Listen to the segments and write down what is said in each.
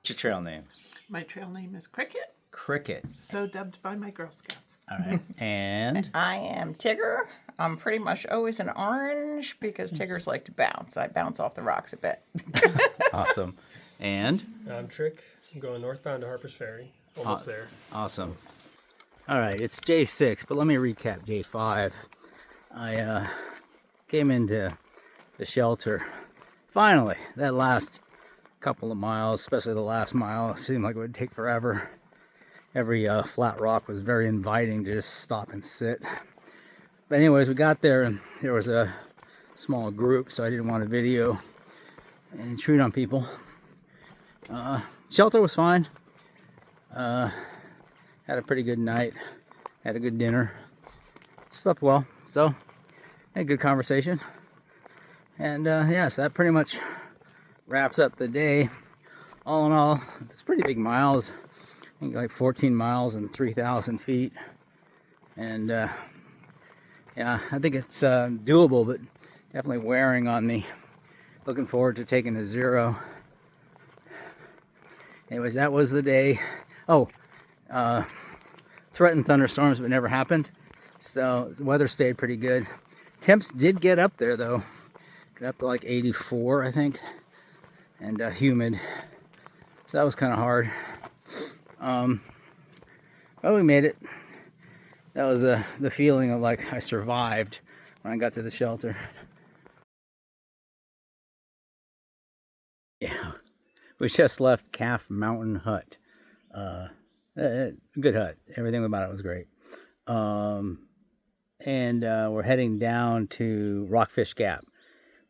What's your trail name? My trail name is Cricket, Cricket. so dubbed by my Girl Scouts. All right. And I am Tigger. I'm pretty much always an orange because Tiggers like to bounce. I bounce off the rocks a bit. awesome. And I'm Trick. I'm going northbound to Harper's Ferry. Almost there. awesome. All right, it's day 6, but let me recap day 5. I came into the shelter. Finally, that last couple of miles, especially the last mile, seemed like it would take forever. Every flat rock was very inviting to just stop and sit. But anyways, we got there and there was a small group, so I didn't want to video and intrude on people. Shelter was fine. Had a pretty good night. Had a good dinner. Slept well. So, had a good conversation. And yeah, so that pretty much wraps up the day. All in all, it's pretty big miles. I think like 14 miles and 3,000 feet. And yeah, I think it's doable, but definitely wearing on me. Looking forward to taking a 0. Anyways, that was the day. Oh, threatened thunderstorms, but never happened. So the weather stayed pretty good. Temps did get up there though. Got up to like 84, I think. And humid. So that was kind of hard. Well, we made it. That was the feeling of like I survived when I got to the shelter. Yeah, we just left Calf Mountain Hut. Good hut. Everything about it was great. And we're heading down to Rockfish Gap,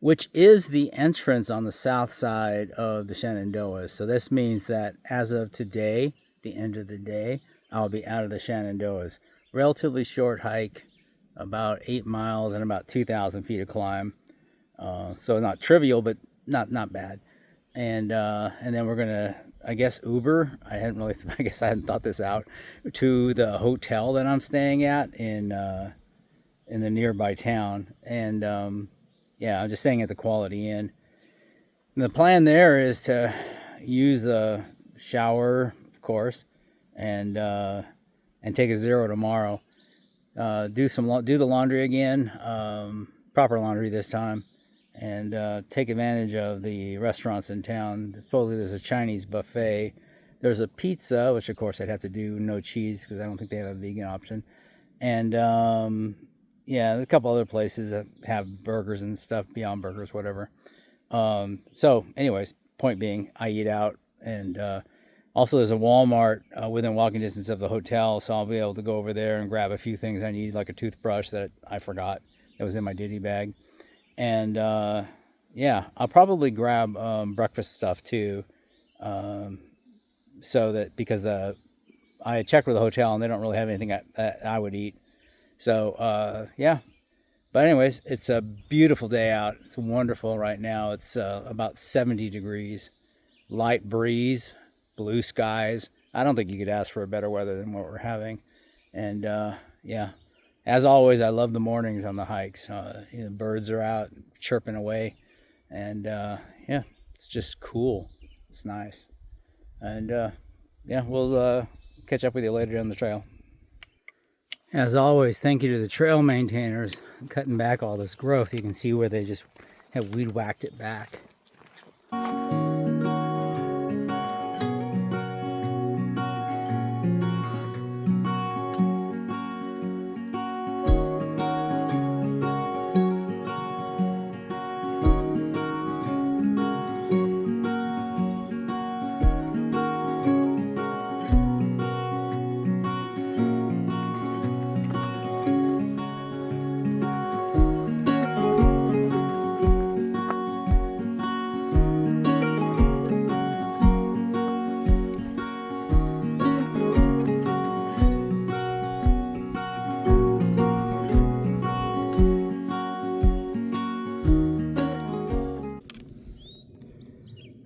which is the entrance on the south side of the Shenendoahs. So this means that as of today, the end of the day, I'll be out of the Shenendoahs. Relatively short hike, about 8 miles and about 2,000 feet of climb. So not trivial, but not bad. And then we're gonna, I guess, Uber. I guess I hadn't thought this out, to the hotel that I'm staying at in the nearby town. And yeah, I'm just staying at the Quality Inn. And the plan there is to use the shower, of course, and take a 0 tomorrow. Do the laundry again, proper laundry this time, and take advantage of the restaurants in town. Supposedly there's a Chinese buffet. There's a pizza, which of course I'd have to do no cheese because I don't think they have a vegan option. And yeah, a couple other places that have burgers and stuff, Beyond Burgers, whatever. So anyways, point being, I eat out. And also there's a Walmart within walking distance of the hotel, so I'll be able to go over there and grab a few things I need, like a toothbrush that I forgot that was in my ditty bag. And yeah, I'll probably grab breakfast stuff too, so that, because I checked with the hotel and they don't really have anything that I would eat. So yeah, but anyways, it's a beautiful day out. It's wonderful right now. It's about 70 degrees, light breeze, blue skies. I don't think you could ask for a better weather than what we're having. And yeah, as always, I love the mornings on the hikes. The birds are out chirping away, and yeah, it's just cool. It's nice. And yeah, we'll catch up with you later on the trail. As always, thank you to the trail maintainers cutting back all this growth. You can see where they just have weed whacked it back.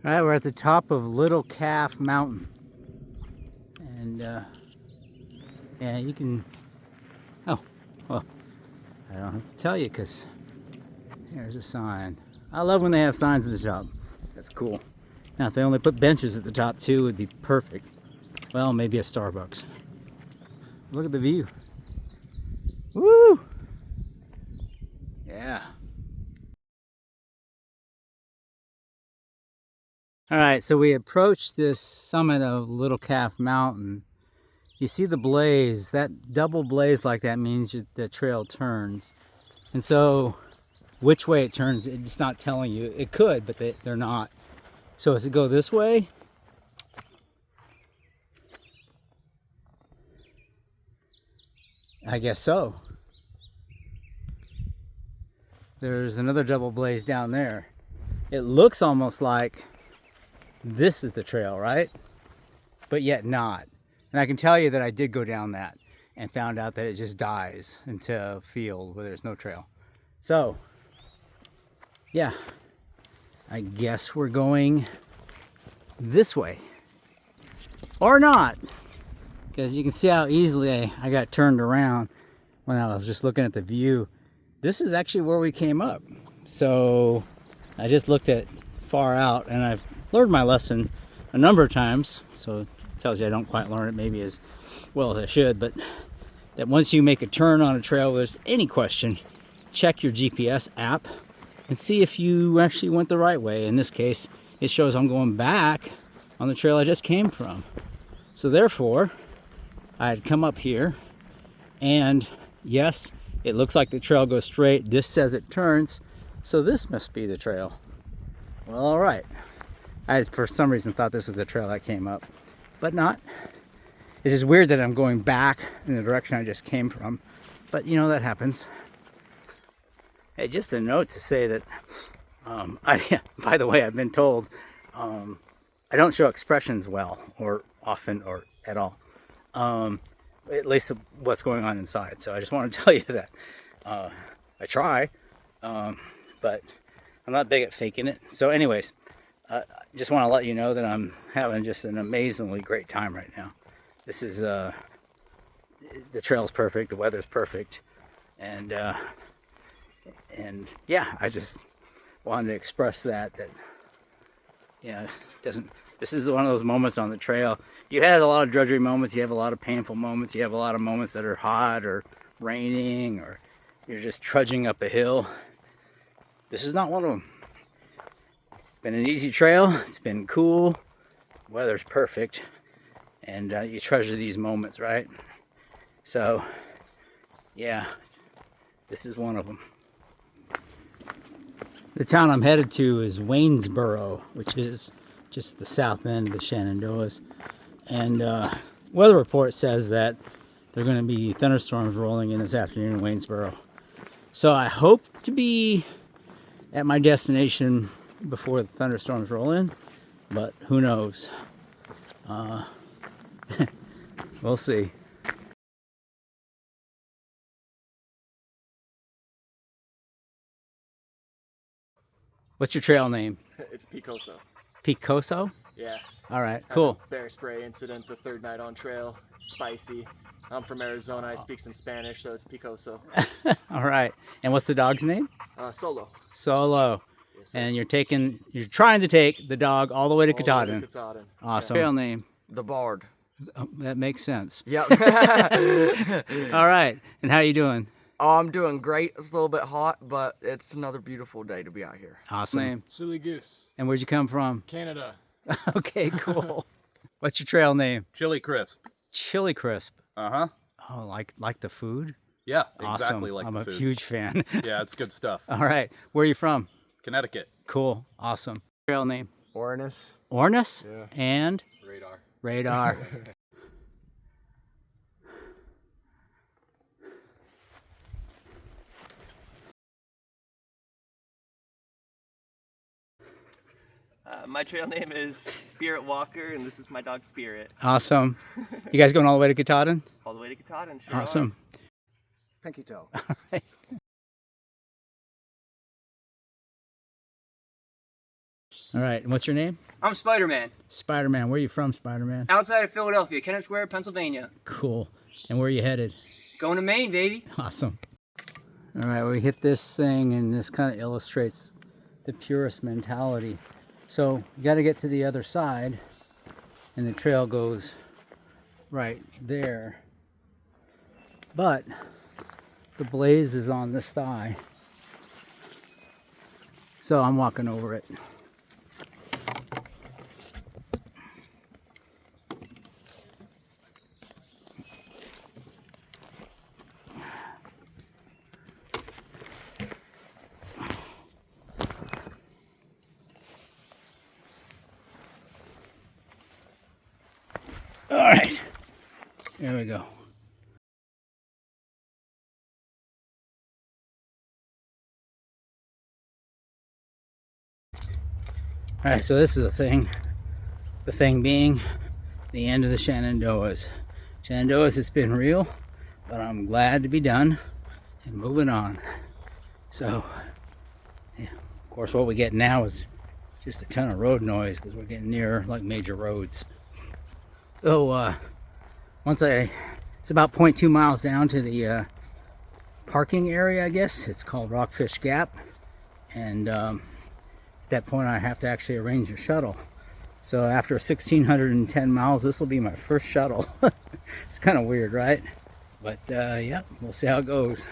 All right, we're at the top of Little Calf Mountain. And yeah, you can, oh, well, I don't have to tell you because there's a sign. I love when they have signs at the top. That's cool. Now, if they only put benches at the top too, it would be perfect. Well, maybe a Starbucks. Look at the view. Woo! Yeah. All right, so we approached this summit of Little Calf Mountain. You see the blaze, that double blaze like that means the trail turns. And so which way it turns, it's not telling you. It could, but they're not. So does it go this way? I guess so. There's another double blaze down there. It looks almost like this is the trail, right? But yet not. And I can tell you that I did go down that and found out that it just dies into a field where there's no trail. So, yeah, I guess we're going this way. Or not. Because you can see how easily I got turned around when I was just looking at the view. This is actually where we came up. So I just looked at far out, and I've learned my lesson a number of times. So it tells you I don't quite learn it maybe as well as I should. But that once you make a turn on a trail where there's any question, check your GPS app and see if you actually went the right way. In this case, it shows I'm going back on the trail I just came from. So therefore, I had come up here, and yes, it looks like the trail goes straight. This says it turns, so this must be the trail. Well, all right. I, for some reason, thought this was the trail I came up, but not. It's just weird that I'm going back in the direction I just came from, but you know, that happens. Hey, just a note to say that, by the way, I've been told I don't show expressions well, or often, or at all. At least what's going on inside. So I just want to tell you that I try, but I'm not big at faking it. So anyways, I just want to let you know that I'm having just an amazingly great time right now. This is, the trail's perfect, the weather's perfect, and yeah, I just wanted to express that yeah, this is one of those moments on the trail. You had a lot of drudgery moments, you have a lot of painful moments, you have a lot of moments that are hot or raining, or you're just trudging up a hill. This is not one of them. It's been an easy trail, it's been cool, weather's perfect, and you treasure these moments, right? So, yeah, this is one of them. The town I'm headed to is Waynesboro, which is just the south end of the Shenendoahs. And weather report says that there are going to be thunderstorms rolling in this afternoon in Waynesboro. So I hope to be at my destination before the thunderstorms roll in, but who knows? We'll see. What's your trail name? It's Picoso. Picoso? Yeah. All right, cool. Bear spray incident the third night on trail. It's spicy. I'm from Arizona. I speak some Spanish, so it's Picoso. All right. And what's the dog's name? Solo. Solo. Yes, sir. And you're trying to take the dog all the way to Katahdin. Katahdin. Awesome. Trail name. The Bard. Oh, that makes sense. Yep. All right. And how you doing? Oh, I'm doing great. It's a little bit hot, but it's another beautiful day to be out here. Awesome. Name. Silly Goose, And where'd you come from? Canada. Okay, cool. What's your trail name? Chili Crisp. Chili Crisp. Uh-huh. Oh, like the food? Yeah, Awesome. exactly like I'm the a food. huge fan. Yeah, it's good stuff. All right. Where are you from? Connecticut. Cool. Awesome. Trail name? Ornis. Ornis? Yeah. And? Radar. Radar. My trail name is Spirit Walker, and this is my dog Spirit. Awesome. You guys going all the way to Katahdin? All the way to Katahdin, sure are. Awesome. Pinky toe. All right. All right. And what's your name? I'm Spider-Man, Spider-Man. Where are you from, Spider-Man? outside of Philadelphia, Kennett Square, Pennsylvania. Cool. And where are you headed? Going to Maine, baby. Awesome. All right. We hit this thing, and this kind of illustrates the purist mentality. So you got to get to the other side, and the trail goes right there. But the blaze is on this thigh, so I'm walking over it. All right, there we go. All right, so this is the thing being the end of the Shenendoahs. Shenendoahs, it's been real, but I'm glad to be done and moving on. So, yeah, of course, what we get now is just a ton of road noise because we're getting near like major roads. So, it's about 0.2 miles down to the parking area, I guess. It's called Rockfish Gap, and at that point I have to actually arrange a shuttle. So after 1,610 miles, this will be my first shuttle. It's kind of weird, right? But yeah, we'll see how it goes.